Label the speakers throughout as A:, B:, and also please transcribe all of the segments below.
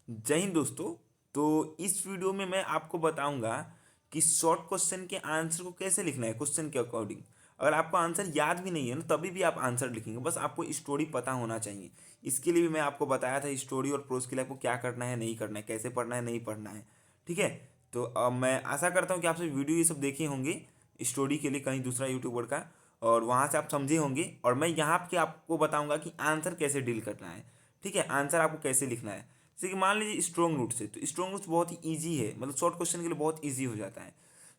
A: जय हिंद दोस्तों। तो इस वीडियो में मैं आपको बताऊंगा कि शॉर्ट क्वेश्चन के आंसर को कैसे लिखना है क्वेश्चन के अकॉर्डिंग। अगर आपको आंसर याद भी नहीं है ना तभी भी आप आंसर लिखेंगे, बस आपको स्टोरी पता होना चाहिए। इसके लिए भी मैं आपको बताया था स्टोरी और प्रोज के लिए आपको क्या करना है नहीं करना है, कैसे पढ़ना है नहीं पढ़ना है। ठीक है। तो अब मैं आशा करता हूँ कि आप सब वीडियो ये सब देखे होंगे स्टोरी के लिए कहीं दूसरा यूट्यूबर का, और वहाँ से आप समझे होंगे। और मैं यहाँ पे आपको बताऊँगा कि आंसर कैसे डील करना है। ठीक है, आंसर आपको कैसे लिखना है। जैसे कि मान लीजिए स्ट्रॉन्ग रूट से, तो स्ट्रॉन्ग रूट बहुत ही ईजी है, मतलब शॉर्ट क्वेश्चन के लिए बहुत ईजी हो जाता है।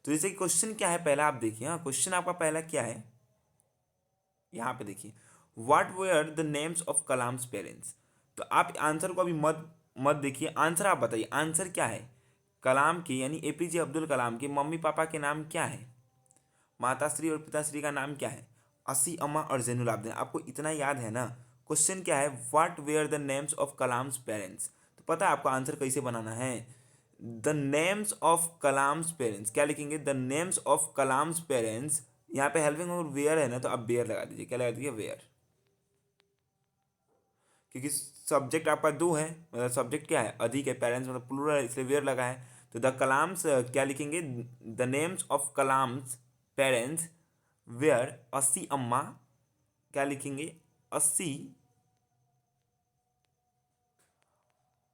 A: तो जैसे कि क्वेश्चन क्या है पहला आप देखिए। हाँ, क्वेश्चन आपका पहला क्या है, यहाँ पे देखिए, what were the names of Kalam's parents. तो आप आंसर को अभी मत मत देखिए, आंसर आप बताइए आंसर क्या है। कलाम के यानी एपीजे अब्दुल कलाम के मम्मी पापा के नाम क्या है, माताश्री और पिताश्री का नाम क्या है, अस्सी अम्मा और जैनुल आबदीन। आपको इतना याद है ना। क्वेश्चन क्या है, what were the names of Kalam's parents. तो पता है आपको आंसर कैसे बनाना है। The names of Kalam's parents क्या लिखेंगे, the names of Kalam's parents. यहाँ पे हेल्पिंग और वेयर है ना, तो आप वेयर लगा दीजिए। क्या लगा दीजिए, वेयर। क्योंकि सब्जेक्ट आपका दो है, मतलब सब्जेक्ट क्या है, अधिक है, पेरेंट्स मतलब प्लूरल है, इसलिए वेयर लगा है। तो द कलाम्स क्या लिखेंगे, the names of Kalam's parents were Ashiamma. क्या लिखेंगे, अस्सी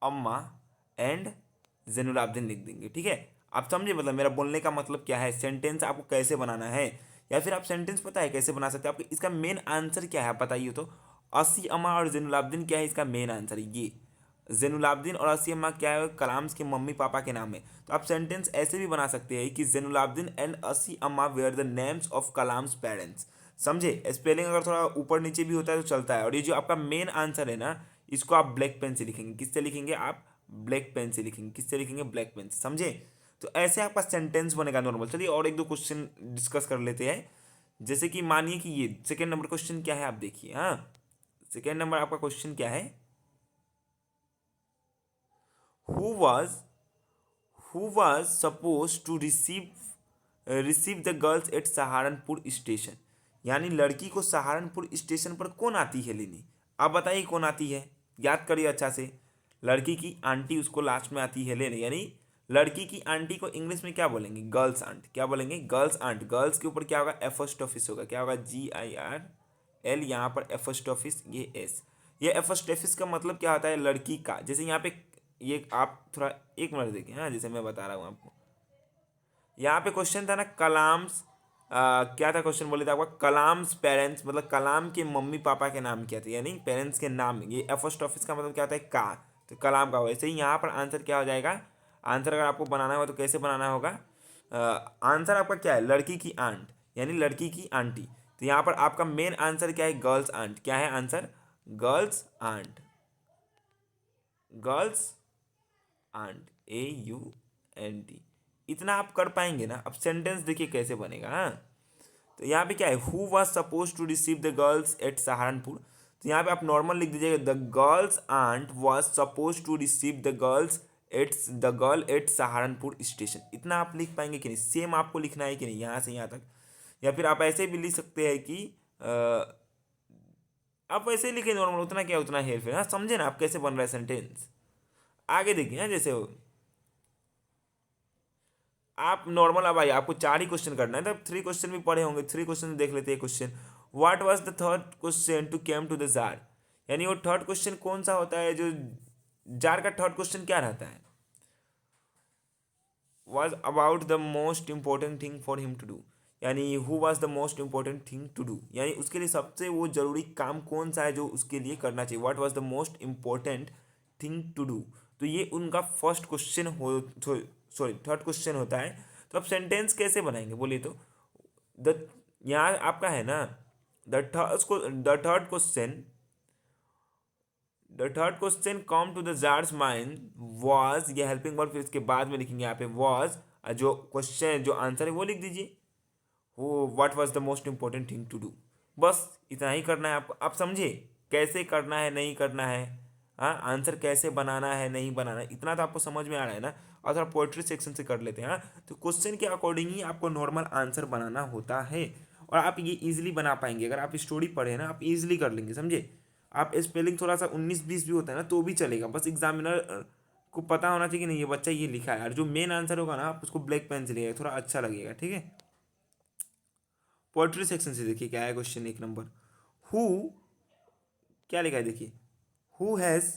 A: अम्मा एंड जैनुलाब्दीन लिख देंगे। ठीक है, आप समझे मतलब मेरा बोलने का मतलब क्या है, सेंटेंस आपको कैसे बनाना है। या फिर आप सेंटेंस पता है कैसे बना सकते हैं, आपको इसका मेन आंसर क्या है आप बताइए। तो अस्सी अम्मा और जैनुलाब्दीन क्या है, इसका मेन आंसर ये। जैनुलाब्दीन और अस्सी अम्मा क्या है, कलाम्स के मम्मी पापा के नाम है। तो आप सेंटेंस ऐसे भी बना सकते हैं कि Jainulabdeen and Ashiamma were the names of Kalam's parents. समझे, स्पेलिंग अगर थोड़ा ऊपर नीचे भी होता है तो चलता है। और ये जो आपका मेन आंसर है ना, इसको आप ब्लैक पेन से लिखेंगे। किससे लिखेंगे आप, ब्लैक पेन से लिखेंगे। किससे लिखेंगे, ब्लैक पेन से। समझे। तो ऐसे आपका सेंटेंस बनेगा नॉर्मल। चलिए और एक दो क्वेश्चन डिस्कस कर लेते हैं। जैसे कि मानिए कि ये सेकेंड नंबर क्वेश्चन क्या है आप देखिए। हाँ, सेकेंड नंबर आपका क्वेश्चन क्या है, who was who was suppose to receive the girls at Saharanpur station. यानी लड़की को सहारनपुर स्टेशन पर कौन आती है लेने। आप बताइए कौन आती है, याद करिए अच्छा से। लड़की की आंटी उसको लास्ट में आती है लेने, यानी लड़की की आंटी को इंग्लिश में क्या बोलेंगे, गर्ल्स आंट। क्या बोलेंगे, गर्ल्स आंट। गर्ल्स के ऊपर क्या होगा, एफोस्टोफिस होगा। क्या होगा, GIRL, यहाँ पर एफोस्टोफिस, ये एस। ये एफोस्टोफिस का मतलब क्या होता है, लड़की का। जैसे यहाँ पे ये आप थोड़ा एक मिनट देखिए। हाँ, जैसे मैं बता रहा हूँ आपको, यहाँ पे क्वेश्चन था ना कलाम्स, क्या था क्वेश्चन, बोले थे आपका कलाम्स पेरेंट्स, मतलब कलाम के मम्मी पापा के नाम क्या थे, यानी पेरेंट्स के नाम। ये फर्स्ट ऑफिस का मतलब क्या होता है, का। तो कलाम का, वैसे ही यहाँ पर आंसर क्या हो जाएगा। आंसर अगर आपको बनाना होगा तो कैसे बनाना होगा, आंसर आपका क्या है, लड़की की आंट, यानी लड़की की आंटी। तो यहाँ पर आपका मेन आंसर क्या है, गर्ल्स आंट। क्या है answer, girls aunt. Girls aunt, AUNT। इतना आप कर पाएंगे ना। अब सेंटेंस देखिए कैसे बनेगा। हाँ, तो यहाँ पे क्या है, who was suppose to receive the girls at Saharanpur. तो यहाँ पे आप नॉर्मल लिख दीजिएगा, the girls aunt was suppose to receive the girl at Saharanpur station. इतना आप लिख पाएंगे कि नहीं, सेम आपको लिखना है कि नहीं यहाँ से यहाँ तक। या फिर आप ऐसे भी लिख सकते हैं कि आप ऐसे ही लिखे नॉर्मल, उतना क्या उतना हेर फेर। हाँ, समझे ना आप कैसे बन रहा है सेंटेंस। आगे देखिए। हाँ, जैसे आप नॉर्मल, अब आइए आपको चार ही क्वेश्चन करना है, तब थ्री क्वेश्चन भी पढ़े होंगे, थ्री क्वेश्चन देख लेते हैं। Question, what was the third question to came to the czar. यानी वो थर्ड क्वेश्चन कौन सा होता है, जो जार का थर्ड क्वेश्चन क्या रहता है, was about the most important thing for him to do. यानी who was the most important thing to do, यानी उसके लिए सबसे वो जरूरी काम कौन सा है जो उसके लिए करना चाहिए। What was the most important thing to do. तो ये उनका फर्स्ट क्वेश्चन हो, सॉरी थर्ड क्वेश्चन होता है। तो आप सेंटेंस कैसे बनाएंगे बोलिए तो, द यहाँ आपका है ना, the third question come to the czar's mind was, ये हेल्पिंग वर्ब, फिर इसके बाद में लिखेंगे यहाँ पे वॉज, जो क्वेश्चन जो आंसर है वो लिख दीजिए, वो what was the most important thing to do. बस इतना ही करना है आपको। आप समझे कैसे करना है नहीं करना है। हाँ, आंसर कैसे बनाना है नहीं बनाना है, इतना तो आपको समझ में आ रहा है ना। और थोड़ा पोएट्री सेक्शन से कर लेते हैं। हाँ, तो क्वेश्चन के अकॉर्डिंग ही आपको नॉर्मल आंसर बनाना होता है। और आप ये इजीली बना पाएंगे, अगर आप स्टोरी पढ़े ना आप इजीली कर लेंगे। समझे, आप स्पेलिंग थोड़ा सा 19-20 भी होता है ना तो भी चलेगा, बस एग्जामिनर को पता होना चाहिए कि नहीं ये बच्चा ये लिखा है, और जो मेन आंसर होगा ना आप उसको ब्लैक पेन से लिखिएगा, थोड़ा अच्छा लगेगा, ठीक है। पोएट्री सेक्शन से देखिए क्या है क्वेश्चन 1 नंबर। हु, क्या लिखा है देखिए, who has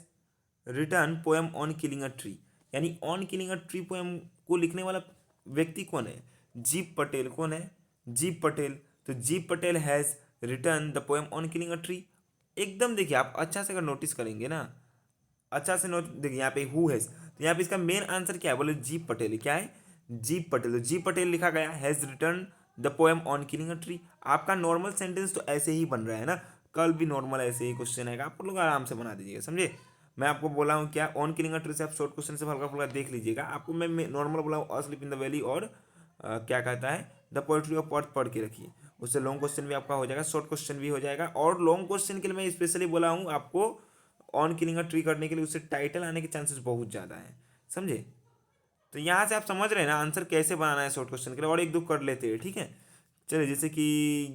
A: written poem on killing a tree, यानी on killing a tree poem को लिखने वाला व्यक्ति कौन है? जीप पटेल। कौन है? जीप पटेल। तो Gieve Patel has written the poem on killing a tree. एकदम देखिए आप अच्छा से अगर नोटिस करेंगे ना, अच्छा से नोट देखिए यहाँ पे हु हैज़, तो यहाँ पे इसका मेन आंसर क्या है? बोले जीप पटेल। क्या है? जीप पटेल। तो जीप पटेल लिखा गया, has written the poem on killing a tree. आपका नॉर्मल सेंटेंस तो ऐसे ही बन रहा है ना, कल भी नॉर्मल ऐसे ही क्वेश्चन आएगा, आप लोग आराम से बना दीजिएगा, समझे। मैं आपको बोला हूँ क्या, ऑन किलिंग अ ट्री से आप शॉर्ट क्वेश्चन से हल्का फुल्का देख लीजिएगा। आपको मैं नॉर्मल बोला हूँ स्लीप इन द वैली और क्या कहता है द पोएट्री ऑफ पर्थ पढ़ के रखिए, उससे लॉन्ग क्वेश्चन भी आपका हो जाएगा, शॉर्ट क्वेश्चन भी हो जाएगा। और लॉन्ग क्वेश्चन के लिए मैं स्पेशली बोला हूँ आपको ऑन किलिंग अ ट्री करने के लिए, उससे टाइटल आने के चांसेस बहुत ज़्यादा हैं, समझे। तो यहाँ से आप समझ रहे हैं ना आंसर कैसे बनाना है शॉर्ट क्वेश्चन के लिए, और एक दो कर लेते हैं, ठीक है। चलिए जैसे कि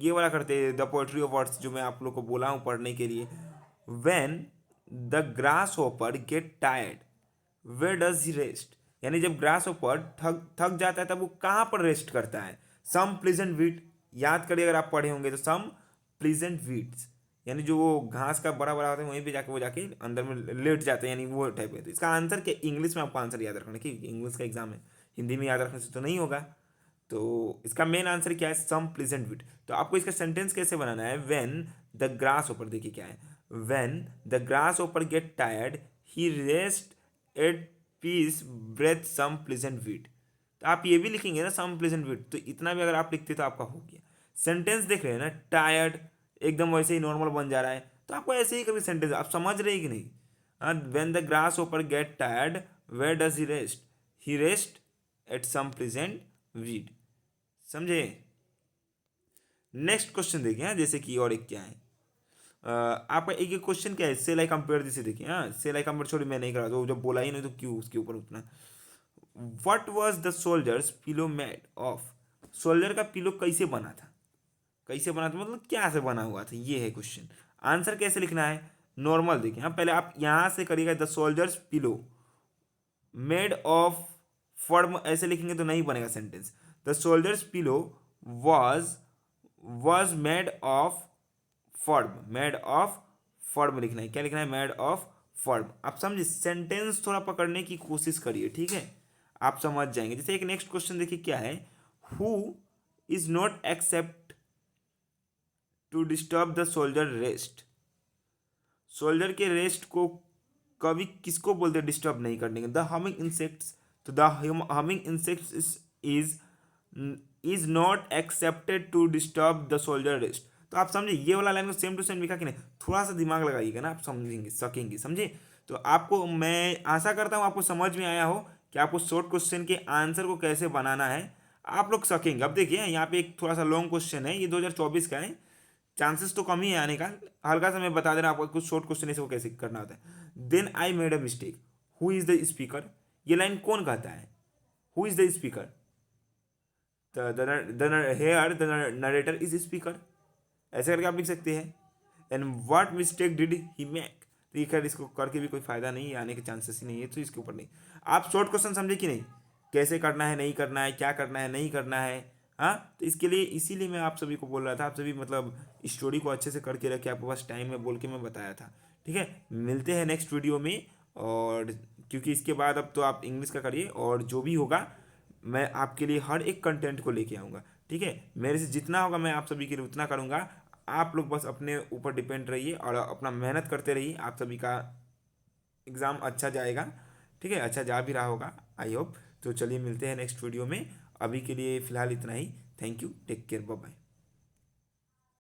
A: ये वाला करते हैं, द पोएट्री ऑफ वर्ड्स, जो मैं आप लोग को बोला हूँ पढ़ने के लिए। When the grasshopper get tired where does he rest, यानी जब ग्रास होपर थक थक जाता है तब वो कहाँ पर रेस्ट करता है? सम प्लीजेंट वीट। याद करिए अगर आप पढ़े होंगे तो, सम प्लीजेंट वीट्स, यानी जो वो घास का बड़ा बड़ा होता है वहीं पे जाके वो जाके अंदर में लेट जाते हैं, यानी वो टाइप है। तो इसका आंसर क्या, इंग्लिश में आपको आंसर याद रखना है, कि इंग्लिश का एग्जाम है, हिंदी में याद रखने से तो नहीं होगा। तो इसका मेन आंसर क्या है? सम प्लीजेंट वीट। तो आपको इसका सेंटेंस कैसे बनाना है? व्हेन द ग्रास ऊपर, देखिए क्या है, when the grasshopper get tired he rest at peace breathe some pleasant weed. तो आप ये भी लिखेंगे ना सम प्लीजेंट वीट, तो इतना भी अगर आप लिखते तो आपका हो गया। सेंटेंस देख रहे हैं ना, टायर्ड एकदम वैसे ही नॉर्मल बन जा रहा है, तो आपको ऐसे ही कभी सेंटेंस, आप समझ रहे हैं कि नहीं? हाँ, when the grasshopper get tired where does he rest at some pleasant weed, समझे। नेक्स्ट क्वेश्चन देखिए, हाँ जैसे कि और एक क्या है, आपका एक एक क्वेश्चन क्या है, सेल आई कंपेयर दिसे देखिए, हाँ सेल आई कंपेयर छोड़ी मैं नहीं करा, तो जब बोला ही नहीं तो क्यों उसके ऊपर उतना। What was the soldiers pillow made of, soldier का पिलो कैसे बना था? कैसे बना था मतलब क्या से बना हुआ था, ये है क्वेश्चन। आंसर कैसे लिखना है? नॉर्मल देखिए, हाँ पहले आप यहाँ से करिएगा, the soldiers pillow made of firm, ऐसे लिखेंगे तो नहीं बनेगा sentence. The soldiers pillow was was made of firm, made of firm लिखना है। क्या लिखना है? Made of firm. आप समझे, सेंटेंस थोड़ा पकड़ने की कोशिश करिए, ठीक है, आप समझ जाएंगे। जैसे एक नेक्स्ट क्वेश्चन देखिए क्या है, who is not accept to disturb the soldier rest, soldier के रेस्ट को कभी किसको बोलते हैं डिस्टर्ब नहीं करने के? The humming insects. तो the humming insects is is not accepted to disturb the soldier rest. तो आप समझे, ये वाला लाइन को सेम टू सेम लिखा कि नहीं, थोड़ा सा दिमाग लगाइएगा ना, आप समझेंगे सकेंगे, समझे। तो आपको मैं आशा करता हूँ आपको समझ में आया हो कि आपको शॉर्ट क्वेश्चन के आंसर को कैसे बनाना है, आप लोग सकेंगे। अब देखिए यहाँ पे एक थोड़ा सा लॉन्ग क्वेश्चन है, ये 2024 का है, चांसेस तो कम ही है आने का, हल्का सा मैं बता दे रहा हूँ आपको कुछ शॉर्ट क्वेश्चन ऐसे को कैसे करना होता है। Then I made a mistake, who is the speaker, ये लाइन कौन कहता है? Who is the speaker? Here the narrator is speaker, ऐसे करके आप लिख सकते हैं। And what mistake did he make, तो ये खैर इसको करके भी कोई फायदा नहीं है, आने के चांसेस ही नहीं है, तो इसके ऊपर नहीं। आप शॉर्ट क्वेश्चन समझे कि नहीं, कैसे करना है, नहीं करना है, क्या करना है, नहीं करना है। हाँ, तो इसके लिए इसीलिए मैं आप सभी को बोल रहा था, आप सभी मतलब स्टोरी को अच्छे से करके रखे, आपके पास टाइम है बोल के मैं बताया था, ठीक है। मिलते हैं नेक्स्ट वीडियो में, और क्योंकि इसके बाद अब तो आप इंग्लिश का करिए, और जो भी होगा मैं आपके लिए हर एक कंटेंट को लेके आऊँगा, ठीक है। मेरे से जितना होगा मैं आप सभी के लिए उतना करूँगा, आप लोग बस अपने ऊपर डिपेंड रहिए और अपना मेहनत करते रहिए, आप सभी का एग्ज़ाम अच्छा जाएगा, ठीक है, अच्छा जा भी रहा होगा आई होप। तो चलिए मिलते हैं नेक्स्ट वीडियो में, अभी के लिए फ़िलहाल इतना ही। Thank you, take care, bye bye.